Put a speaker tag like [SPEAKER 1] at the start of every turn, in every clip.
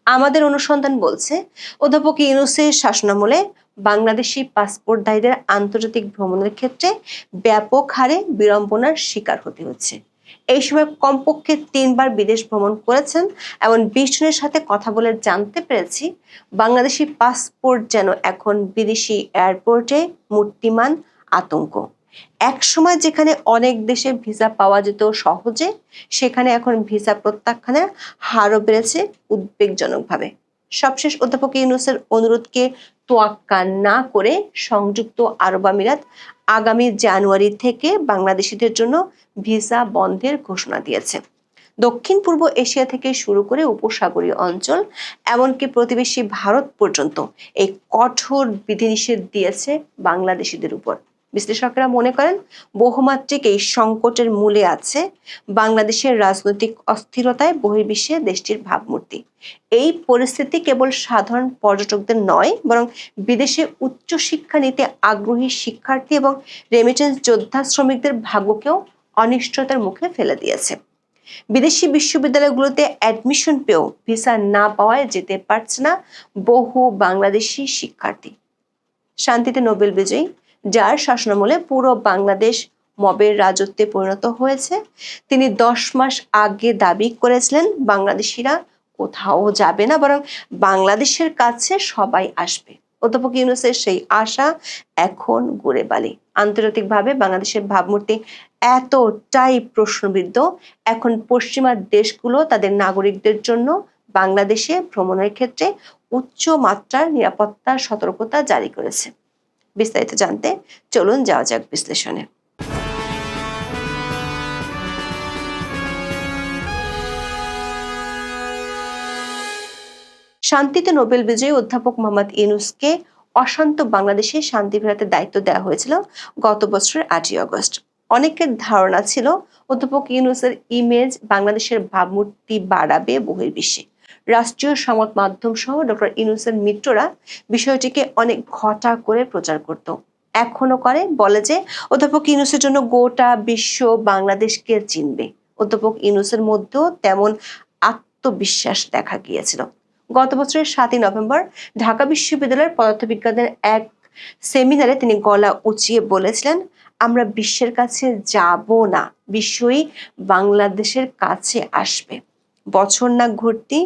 [SPEAKER 1] আমাদের অনুসন্ধান বলছে অধ্যাপক ইউনূসের শাসনামলে বাংলাদেশি পাসপোর্টধারীদের আন্তর্জাতিক ভ্রমণের ক্ষেত্রে ব্যাপক হারে বিড়ম্বনার শিকার হতে হচ্ছে। এই সময় কমপক্ষে 3বার বিদেশ ভ্রমণ করেছেন এমন 20 জনের সাথে কথা বলে জানতে পেরেছি বাংলাদেশি পাসপোর্ট যেন এখন বিদেশি এয়ারপোর্টে মূর্তিমান আতঙ্ক। এক সময় যেখানে অনেক দেশে ভিসা পাওয়া যেত সহজে, সেখানে এখন ভিসা প্রত্যাখ্যানের হারও বেড়েছে উদ্বেগজনকভাবে। সবশেষ অধ্যাপক ইউনূসের অনুরোধকে তোয়াক্কা না করে সংযুক্ত আরব আমিরাত আগামী জানুয়ারি থেকে বাংলাদেশিদের জন্য ভিসা বন্ধের ঘোষণা দিয়েছে। দক্ষিণ পূর্ব এশিয়া থেকে শুরু করে উপসাগরীয় অঞ্চল এমনকি প্রতিবেশী ভারত পর্যন্ত এই কঠোর বিধিনিষেধ দিয়েছে বাংলাদেশিদের উপর। বিশ্লেষকেরা মনে করেন বহুমাত্রিক এই সংকটের মূলে আছে বাংলাদেশের রাজনৈতিক অস্থিরতায় বহির্বিশ্বে দেশটির ভাবমূর্তি। এই পরিস্থিতি কেবল সাধারণ পর্যটকদের নয়, বরং বিদেশে উচ্চশিক্ষা নিতে আগ্রহী শিক্ষার্থী এবং রেমিটেন্স যোদ্ধা শ্রমিকদের ভাগ্যকেও অনিশ্চয়তার মুখে ফেলে দিয়েছে। বিদেশি বিশ্ববিদ্যালয়গুলোতে অ্যাডমিশন পেয়েও ভিসা না পাওয়ায় যেতে পারছে না বহু বাংলাদেশি শিক্ষার্থী। শান্তিতে নোবেল বিজয়ী, যার শাসনামলে পুরো বাংলাদেশ মবের রাজত্বে পরিণত হয়েছে, তিনি 10 মাস আগে দাবি করেছিলেন বাংলাদেশিরা কোথাও যাবে না, বরং বাংলাদেশের কাছে সবাই আসবে। অধ্যাপক ইউনূসের সেই আশা এখন গুড়ে বালি। আন্তর্জাতিকভাবে বাংলাদেশের ভাবমূর্তি এতটাই প্রশ্নবিদ্ধ, এখন পশ্চিমা দেশগুলো তাদের নাগরিকদের জন্য বাংলাদেশে ভ্রমণের ক্ষেত্রে উচ্চ মাত্রার নিরাপত্তা সতর্কতা জারি করেছে। বিস্তারিত জানতে চলুন যাওয়া যাক বিশ্লেষণে। শান্তিতে নোবেল বিজয়ী অধ্যাপক মোহাম্মদ ইউনূসকে অশান্ত বাংলাদেশে শান্তি ফেরাতে দায়িত্ব দেওয়া হয়েছিল গত বছরের 8ই আগস্ট। অনেকের ধারণা ছিল অধ্যাপক ইউনূসের ইমেজ বাংলাদেশের ভাবমূর্তি বাড়াবে বহির্বিশ্বে। রাষ্ট্রীয় সংবাদ মাধ্যম সহ ডক্টর ইউনূসের মিত্ররা বিষয়টিকে অনেক ঘটা করে প্রচার করত, এখনো করে। বলে যে অধ্যাপক ইউনূসের জন্য গোটা বিশ্ব বাংলাদেশকে চিনবে। অধ্যাপক ইউনূসের মধ্যেও তেমন আত্মবিশ্বাস দেখা গিয়েছিল। গত বছরের 7ই নভেম্বর ঢাকা বিশ্ববিদ্যালয়ের পদার্থবিজ্ঞানের এক সেমিনারে তিনি গলা উঁচিয়ে বলেছিলেন, আমরা বিশ্বের কাছে যাব না, বিশ্বই বাংলাদেশের কাছে আসবে। বছর না ঘুরতি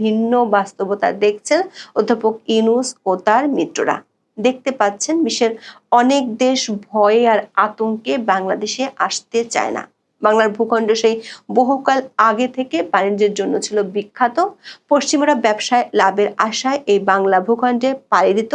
[SPEAKER 1] ভিন্ন বাস্তবতা দেখছেন অধ্যাপক ইউনূস ও তার মিত্ররা। দেখতে পাচ্ছেন বিশ্বের অনেক দেশ ভয়ে আর আতঙ্কে বাংলাদেশে আসতে চায় না। বাংলার ভূখণ্ড সেই বহুকাল আগে থেকে বাণিজ্যের জন্য ছিল বিখ্যাত। পশ্চিমারা ব্যবসায় লাভের আশায় এই বাংলা ভূখণ্ডে পাড়ি দিত,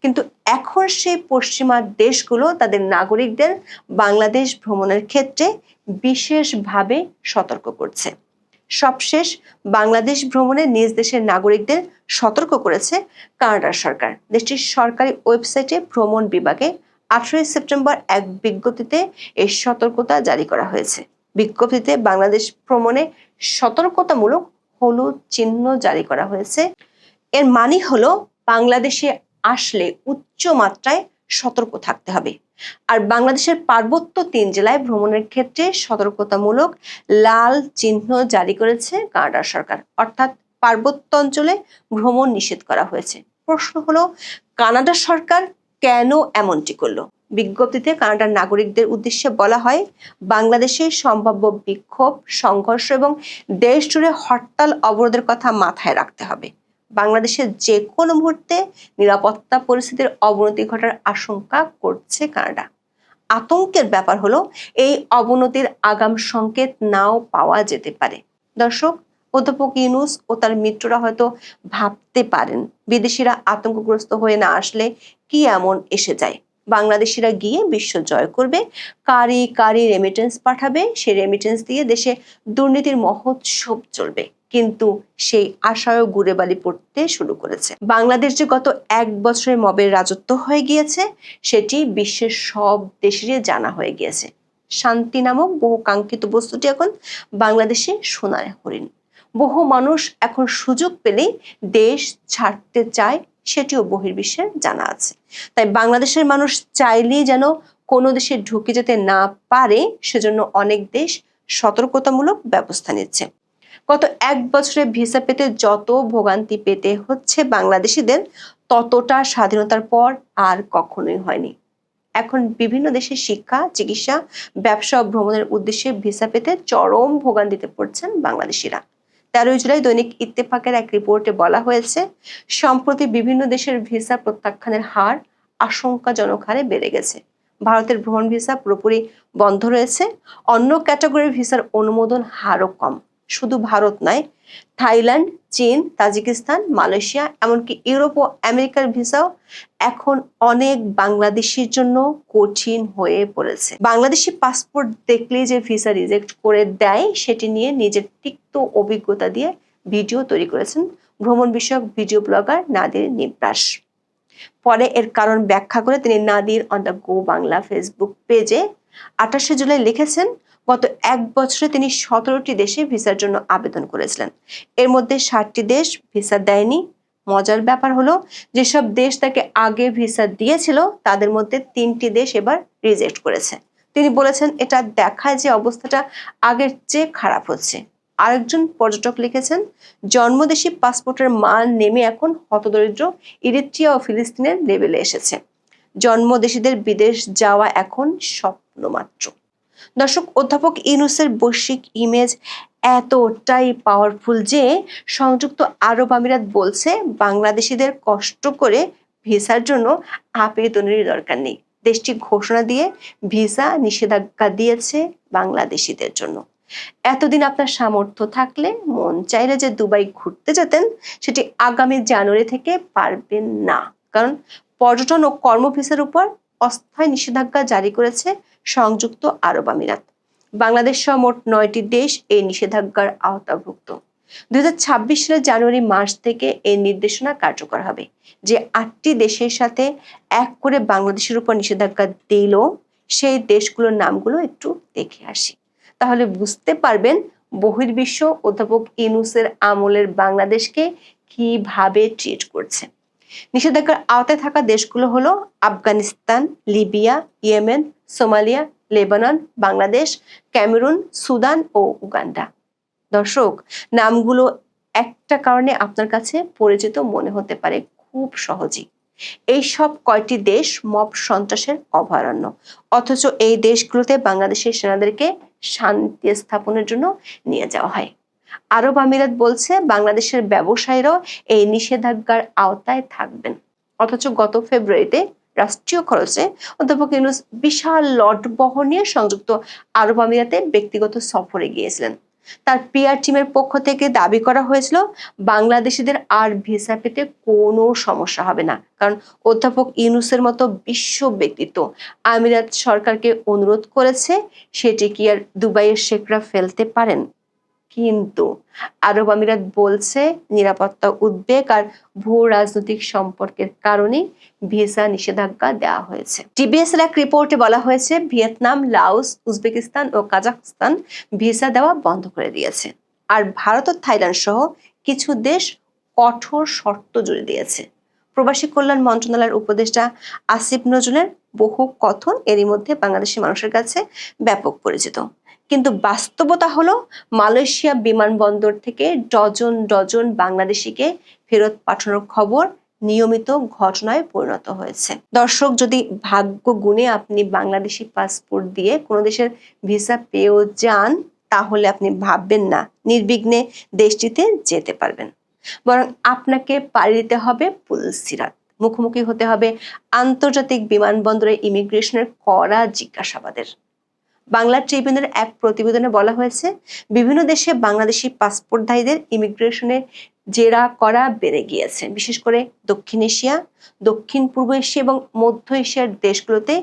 [SPEAKER 1] কিন্তু এখন সেই পশ্চিমা দেশগুলো তাদের নাগরিকদের বাংলাদেশ ভ্রমণের ক্ষেত্রে বিশেষভাবে সতর্ক করছে। সবশেষ বাংলাদেশ ভ্রমণে নিজ দেশের নাগরিকদের সতর্ক করেছে কানাডার সরকার। দেশটির সরকারি ওয়েবসাইটে ভ্রমণ বিভাগে 18 সেপ্টেম্বর এক বিজ্ঞপ্তিতে এই সতর্কতা জারি করা হয়েছে। বিজ্ঞপ্তিতে বাংলাদেশ ভ্রমণে সতর্কতামূলক হলুদ চিহ্ন জারি করা হয়েছে। এর মানে হলো বাংলাদেশে আসলে উচ্চ মাত্রায় সতর্ক থাকতে হবে। আর বাংলাদেশের পার্বত্য 3 জেলায় ভ্রমণের ক্ষেত্রে সতর্কতামূলক লাল চিহ্ন জারি করেছে কানাডার সরকার, অর্থাৎ পার্বত্য অঞ্চলে ভ্রমণ নিষেধ করা হয়েছে। প্রশ্ন হলো, কানাডা সরকার কেন এমনটি করলো? বিজ্ঞপ্তিতে কানাডার নাগরিকদের উদ্দেশ্যে বলা হয়, বাংলাদেশের সম্ভাব্য বিক্ষোভ, সংঘর্ষ এবং দেশ জুড়ে হরতাল অবরোধের কথা মাথায় রাখতে হবে। বাংলাদেশের যে কোনো মুহূর্তে নিরাপত্তা পরিস্থিতির অবনতি ঘটার আশঙ্কা করছে কানাডা। আতঙ্কের ব্যাপার হলো, এই অবনতির আগাম সংকেত নাও পাওয়া যেতে পারে। দর্শক, অধ্যাপক ইউনূস ও তার মিত্ররা হয়তো ভাবতে পারেন বিদেশিরা আতঙ্কগ্রস্ত হয়ে না আসলে কি এমন এসে যায়, বাংলাদেশিরা গিয়ে বিশ্ব জয় করবে, কারি কারি রেমিটেন্স পাঠাবে, সেই রেমিটেন্স দিয়ে দেশে দুর্নীতির মহোৎসব চলবে। কিন্তু সেই আশায়ও গুড়ে বালি পড়তে শুরু করেছে। বাংলাদেশ যে গত 1 বছরে মবের রাজত্ব হয়ে গিয়েছে, সেটি বিশ্বের সব দেশেরই জানা হয়ে গিয়েছে। শান্তি নামক বহু কাঙ্ক্ষিত বস্তুটি এখন বাংলাদেশে সোনার হরিণ। বহু মানুষ এখন সুযোগ পেলেই দেশ ছাড়তে চায়, সেটিও বহির্বিশ্বের জানা আছে। তাই বাংলাদেশের মানুষ চাইলেই যেন কোনো দেশে ঢুকে যেতে না পারে, সেজন্য অনেক দেশ সতর্কতামূলক ব্যবস্থা নিচ্ছে। গত 1 বছরে ভিসা পেতে যত ভোগান্তি পেতে হচ্ছে বাংলাদেশিদের, ততটা স্বাধীনতার পর আর কখনোই হয়নি। এখন বিভিন্ন দেশের শিক্ষা, চিকিৎসা, ব্যবসা ও ভ্রমণের উদ্দেশ্যে ভিসা পেতে চরম ভোগান্তিতে পড়ছেন বাংলাদেশিরা। 13 জুলাই দৈনিক ইত্তেফাকের এক রিপোর্টে বলা হয়েছে, সম্প্রতি বিভিন্ন দেশের ভিসা প্রত্যাখ্যানের হার আশঙ্কাজনক হারে বেড়ে গেছে। ভারতের ভ্রমণ ভিসা পুরোপুরি বন্ধ রয়েছে। অন্য ক্যাটাগরির ভিসার অনুমোদন হারও কম। শুধু ভারত নয়, থাইল্যান্ড, চীন, তাজিকিস্তান, মালয়েশিয়া, এমনকি ইউরোপ ও আমেরিকার ভিসাও এখন অনেক বাংলাদেশির জন্য কঠিন হয়ে পড়েছে। বাংলাদেশি পাসপোর্ট দেখলেই যে ভিসা রিজেক্ট করে দেয়, সেটি নিয়ে নিজের তিক্ত অভিজ্ঞতা দিয়ে ভিডিও তৈরি করেছেন ভ্রমণ বিষয়ক ভিডিও ব্লগার নাদির নিবরাস। পরে এর কারণ ব্যাখ্যা করে তিনি Nadir on the go Bangla Facebook পেজে 28 জুলাই লিখেছেন, গত 1 বছরে তিনি 17টি দেশে ভিসার জন্য আবেদন করেছিলেন। এর মধ্যে 60টি দেশ ভিসা দেয়নি। মজার ব্যাপার হলো, যেসব দেশ তাকে আগে ভিসা দিয়েছিল তাদের মধ্যে 3টি দেশ এবার রিজেক্ট করেছে। তিনি বলেছেন, এটা দেখায় যে অবস্থাটা আগের চেয়ে খারাপ হচ্ছে। আরেকজন পর্যটক লিখেছেন, জন্মদেশী পাসপোর্টের মান নেমে এখন হতদরিদ্র ইরিট্রিয়া ও ফিলিস্তিনের লেভেলে এসেছে। জন্মদেশীদের বিদেশ যাওয়া এখন স্বপ্ন মাত্র। দর্শক, অধ্যাপক ইউনূসের বৈশ্বিক ইমেজ এতটাই পাওয়ারফুল যে সংযুক্ত আরব আমিরাত বলছে বাংলাদেশিদের কষ্ট করে ভিসার জন্য আবেদনের দরকার নেই। দেশটি ঘোষণা দিয়ে ভিসা নিষেধাজ্ঞা দিয়েছে বাংলাদেশিদের জন্য। এতদিন আপনার সামর্থ্য থাকলে, মন চাইলে যে দুবাই ঘুরতে যেতেন, সেটি আগামী জানুয়ারি থেকে পারবেন না। কারণ পর্যটন ও কর্ম ভিসার উপর অস্থায়ী নিষেধাজ্ঞা জারি করেছে সংযুক্ত আরব আমিরাত। বাংলাদেশ সহ মোট 9টি দেশ এই নিষেধাজ্ঞার আওতাভুক্ত। 2026 সালের জানুয়ারি মাস থেকে এই নির্দেশনা কার্যকর হবে। যে 8টি দেশের সাথে এক করে বাংলাদেশের উপর নিষেধাজ্ঞা দিল, সেই দেশগুলোর নামগুলো একটু দেখে আসি। তাহলে বুঝতে পারবেন বহির্বিশ্ব অধ্যাপক ইউনূসের আমলের বাংলাদেশকে কিভাবে ট্রিট করছে। নিষেধাজ্ঞার আওতায় থাকা দেশগুলো হলো Afghanistan, Libya, Yemen, Somalia, Lebanon, Bangladesh, Cameroon, Sudan ও উগান্ডা। দর্শক, নামগুলো একটা কারণে আপনার কাছে পরিচিত মনে হতে পারে খুব সহজেই। এই সব কয়টি দেশ মব সন্ত্রাসের অভয়ারণ্য, অথচ এই দেশগুলোতে বাংলাদেশের সেনাদেরকে শান্তি স্থাপনের জন্য নিয়ে যাওয়া হয়। আরব আমিরাত বলছে বাংলাদেশের ব্যবসায়ীরাও এই নিষেধাজ্ঞার আওতায় থাকবেন। অথচ গত ফেব্রুয়ারিতে রাষ্ট্রীয় খরচে অধ্যাপক ইউনূস বিশাল লট বহর নিয়ে সংযুক্ত আরব আমিরাতে ব্যক্তিগত সফরে গিয়েছিলেন। তার পিআর টিমের পক্ষ থেকে দাবি করা হয়েছিল বাংলাদেশিদের আর ভিসা পেতে কোনো সমস্যা হবে না, কারণ অধ্যাপক ইউনূসের মতো বিশ্ব ব্যক্তিত্ব আমিরাত সরকারকে অনুরোধ করেছে, সেটি কি আর দুবাইয়ের শেখরা ফেলতে পারেন? কিন্তু আরব আমিরাত বলছে নিরাপত্তা উদ্বেগ আর ভূ রাজনৈতিক সম্পর্কের কারণে ভিসা নিষেধাজ্ঞা দেওয়া হয়েছে। টিবিএস এর এক রিপোর্টে বলা হয়েছে, ভিয়েতনাম, লাওস, উজবেকিস্তান ও কাজাখস্তান ভিসা দেওয়া বন্ধ করে দিয়েছে। আর ভারত ও থাইল্যান্ড সহ কিছু দেশ কঠোর শর্ত জুড়ে দিয়েছে। প্রবাসী কল্যাণ মন্ত্রণালয়ের উপদেষ্টা আসিফ নজরুলের বহু কথন এরই মধ্যে বাংলাদেশি মানুষের কাছে ব্যাপক পরিচিত। কিন্তু বাস্তবতা হলো, মালয়েশিয়া বিমানবন্দর থেকে ডজন ডজন বাংলাদেশিকে ফেরত পাঠানোর খবর নিয়মিত ঘটনায় পরিণত হয়েছে। দর্শক, যদি ভাগ্য গুণে আপনি বাংলাদেশি পাসপোর্ট দিয়ে কোনো দেশের ভিসা পেয়েও যান, তাহলে আপনি ভাববেন না নির্বিঘ্নে দেশটিতে যেতে পারবেন, বরং আপনাকে পাড়ি দিতে হবে পুলসিরাত। মুখোমুখি হতে হবে আন্তর্জাতিক বিমানবন্দরে ইমিগ্রেশনের কড়া জিজ্ঞাসাবাদের। বাংলা ট্রিবিউনের এক প্রতিবেদনে বলা হয়েছে, বিভিন্ন দেশে বাংলাদেশি পাসপোর্টধারীদের ইমিগ্রেশনে জেরা করা বেড়ে গিয়েছে। বিশেষ করে দক্ষিণ এশিয়া, দক্ষিণ পূর্ব এশিয়া এবং মধ্য এশিয়ার দেশগুলোতে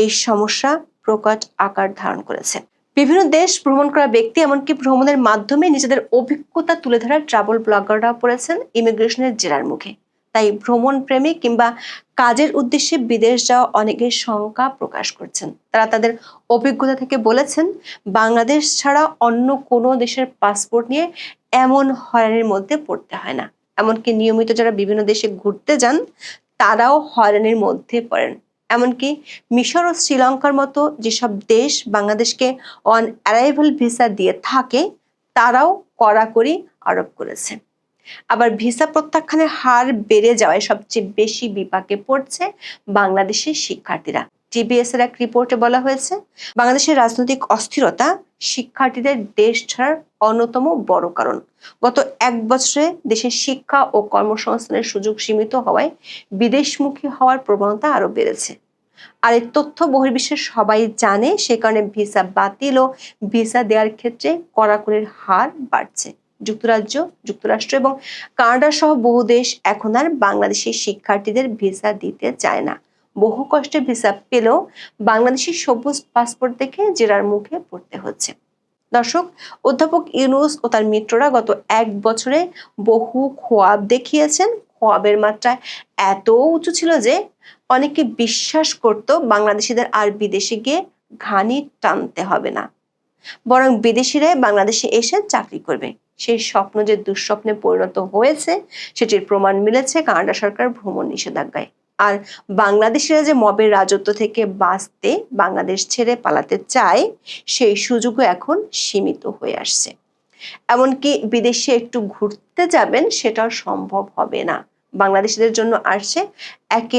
[SPEAKER 1] এই সমস্যা প্রকট আকার ধারণ করেছে। বিভিন্ন দেশ ভ্রমণ করা ব্যক্তি, এমনকি ভ্রমণের মাধ্যমে নিজেদের অভিজ্ঞতা তুলে ধরা ট্রাভেল ব্লগাররা পড়েছেন ইমিগ্রেশনের জেরার মুখে। তাই ভ্রমণ প্রেমী কিংবা কাজের উদ্দেশ্যে বিদেশ যাওয়া অনেকের শঙ্কা প্রকাশ করছেন। তারা তাদের অভিজ্ঞতা থেকে বলেছেন, বাংলাদেশ ছাড়া অন্য কোনো দেশের পাসপোর্ট নিয়ে এমন হয়রানির মধ্যে পড়তে হয় না। এমনকি নিয়মিত যারা বিভিন্ন দেশে ঘুরতে যান, তারাও হয়রানির মধ্যে পড়েন। এমনকি মিশর ও শ্রীলঙ্কার মতো যেসব দেশ বাংলাদেশকে অন অ্যারাইভাল ভিসা দিয়ে থাকে, তারাও কড়াকড়ি আরোপ করেছে। আবার ভিসা প্রত্যাখ্যানের হার বেড়ে যাওয়ায় সবচেয়ে বেশি বিপাকে পড়ছে বাংলাদেশের শিক্ষার্থীরা। টিবিএস এর এক রিপোর্টে বলা হয়েছে, বাংলাদেশের রাজনৈতিক অস্থিরতা শিক্ষার্থীদের দেশ ছাড়ার অন্যতম বড় কারণ। গত 1 বছরে দেশের শিক্ষা ও কর্মসংস্থানের সুযোগ সীমিত হওয়ায় বিদেশমুখী হওয়ার প্রবণতা আরো বেড়েছে। আর এই তথ্য বহির্বিশ্বের সবাই জানে, সে কারণে ভিসা বাতিল ও ভিসা দেওয়ার ক্ষেত্রে কড়াকড়ির হার বাড়ছে। যুক্তরাজ্য, যুক্তরাষ্ট্র এবং কানাডা সহ বহু দেশ এখন আর বাংলাদেশি শিক্ষার্থীদের ভিসা দিতে চায় না। বহু কষ্টে ভিসা পেলেও বাংলাদেশি সবুজ পাসপোর্ট দেখে জেরার মুখে পড়তে হচ্ছে। দর্শক, অধ্যাপক ইউনূস ও তার মিত্ররা গত 1 বছরে বহু খোয়াব দেখিয়েছেন। খোয়াবের মাত্রা এত উঁচু ছিল যে অনেকে বিশ্বাস করত বাংলাদেশিদের আর বিদেশে গিয়ে ঘানি টানতে হবে না, বরং বিদেশিরাই বাংলাদেশে এসে চাকরি করবে। সেই স্বপ্ন যে দুঃস্বপ্নে পরিণত হয়েছে সেটির প্রমাণ মিলেছে কানাডা সরকার ভ্রমণ নিষেধাজ্ঞায়। আর বাংলাদেশিরা যে মবের রাজত্ব থেকে বাঁচতে বাংলাদেশ ছেড়ে পালাতে চায়, সেই সুযোগও এখন সীমিত হয়ে আসছে। এমনকি বিদেশে একটু ঘুরতে যাবেন সেটাও সম্ভব হবে না। বাংলাদেশিদের জন্য আসছে একে